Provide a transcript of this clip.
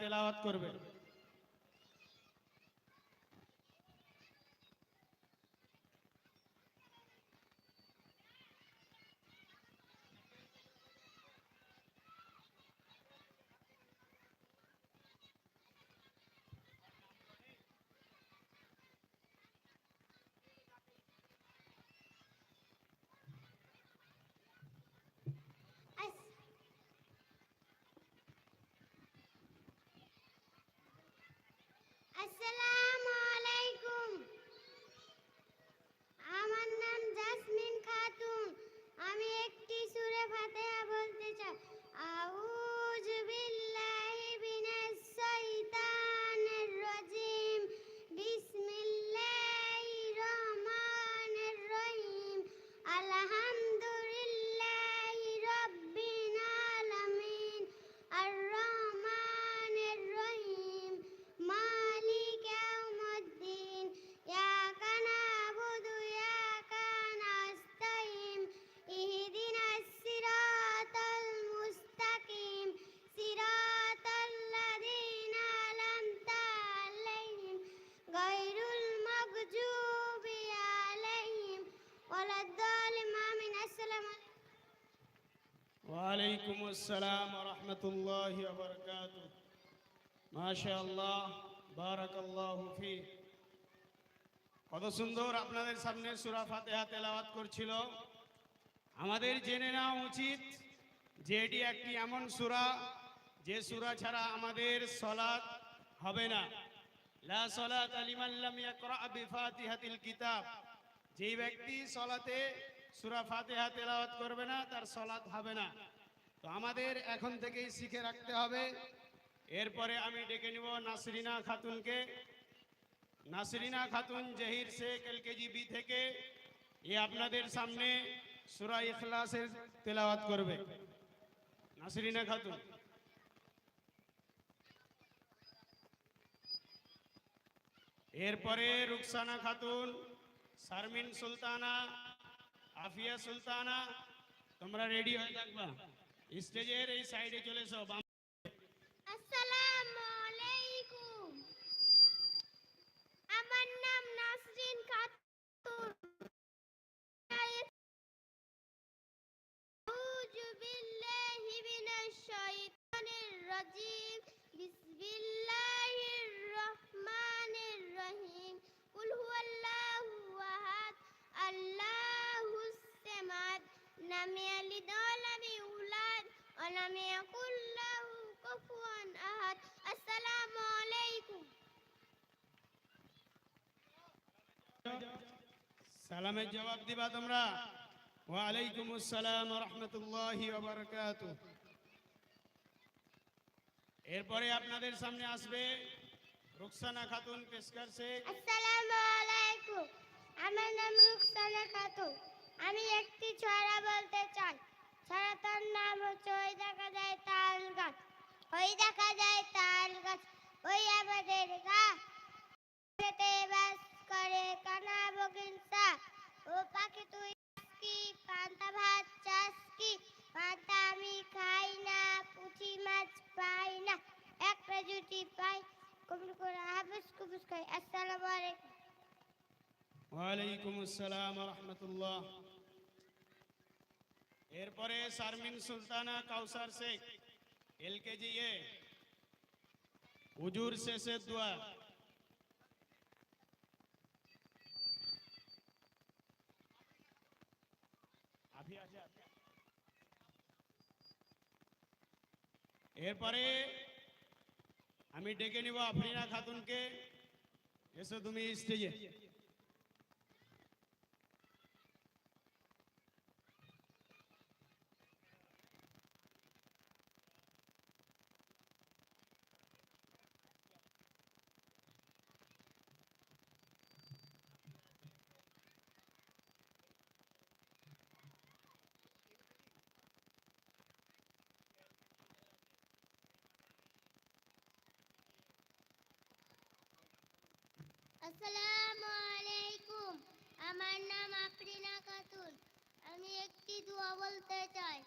তেলাওয়াত করবে। আসসালামু আলাইকুম। আমার নাম জাসমিন খাতুন। আমি একটি সূরা ফাতিহা বলতে চাই। আউযু বিল্লাহি মিনাশ শাইতানির রাজিম। বিসমিল্লাহির রহমানির রহিম। আলহামদুলিল্লাহি রাব্বিল আলামিন। আর রহমানির রহিম। মালিক ইয়াউমিদ্দিন। ইয়াকা না'বুদু ওয়া ইয়াকা নাস্তাইন। ইহদিনাস সিরাতাল মুস্তাকিম। সিরাতাল লাযীনা আন'আমতা আলাইহিম গায়রুল মাগযুবি আলাইহিম ওয়ালাদ-দাল্লিন। আমিন। আসসালামু আলাইকুম। ওয়ালাইকুম আসসালাম ওয়া রাহমাতুল্লাহি ওয়া বারাকাতুহু। মাশাআল্লাহ, বারাকাল্লাহু ফীক। কত সুন্দর আপনাদের সামনে সূরা ফাতিহা তেলাওয়াত করছিল। আমাদের জেনে নেওয়া উচিত যে এটি একটি এমন সূরা যে সূরা ছাড়া আমাদের সালাত হবে না। লা সালাতা লিমান লাম ইয়াকরা বিফাতিহাতিল কিতাব। যেই ব্যক্তি সালাতে সূরা ফাতিহা তেলাওয়াত করবে না তার সালাত হবে না। তো আমাদের এখন থেকেই শিখে রাখতে হবে। এরপরে আমি ডেকে নিব নাসরিনা খাতুনকে। নাসরিনা খাতুন জহির শেখ এলকেজি বি থেকে এ আপনাদের সামনে সূরা ইখলাসের তেলাওয়াত করবে। নাসরিনা খাতুন। এরপরে রুকসানা খাতুন, শারমিন সুলতানা, আফিয়া সুলতানা, তোমরা রেডি হয়ে থাকবা। স্টেজের এই সাইডে চলে এসো। আসসালামু আলাইকুম। আমার নাম নাসরিন খাতুন। আউযু বিল্লাহি মিনাশ শাইতানির রাজিম। বিসমিল্লাহির রহমানির রহিম। কুল হুয়াল্লাহু আহাদ। আল্লাহুস সামাদ। লাম ইয়ালিদ ওয়া লাম ইউলাদ ওয়া লাম ইয়াকুল লাহু কুফুয়ান আহাদ। আসসালামু আলাইকুম। সালামের জবাব দিবা তোমরা। ওয়া আলাইকুম আসসালাম ওয়া রাহমাতুল্লাহি ওয়া বারাকাতুহু। এরপরে আপনাদের সামনে আসবে রুকসানা খাতুন পেশকার শেখ। আসসালামু আলাইকুম। আমার নাম রুকসানা খাতুন। আমি একটি ছড়া বলতে চাই। ছড়াটার নাম হচ্ছে ওই দেখা যায় তাল গাছ। ওই দেখা যায় তাল গাছ। ওই আমাদের গাছেতে বাস করে কানা বগিনসা। ও পাখি তুই কি পান্তা ভাত চাস কি? পান্তা আমি খাই না, পুঁটি মাছ পাই না, একটা জুটি পাই, কবুল করে হাবুস কুবুস খাই। আসসালামু আলাইকুম। ওয়ালাইকুম আসসালাম ওয়া রাহমাতুল্লাহ। এরপরে শারমিন সুলতানা কাউসার শেখ এলকেজি এ। হুজুর শেষে দোয়া। এরপরে আমি ডেকে নিব আফরিনা খাতুনকে। এসো তুমি স্টেজে। আসসালামু আলাইকুম। আমার নাম আফরিনা খাতুন। আমি একটি দোয়া বলতে চাই।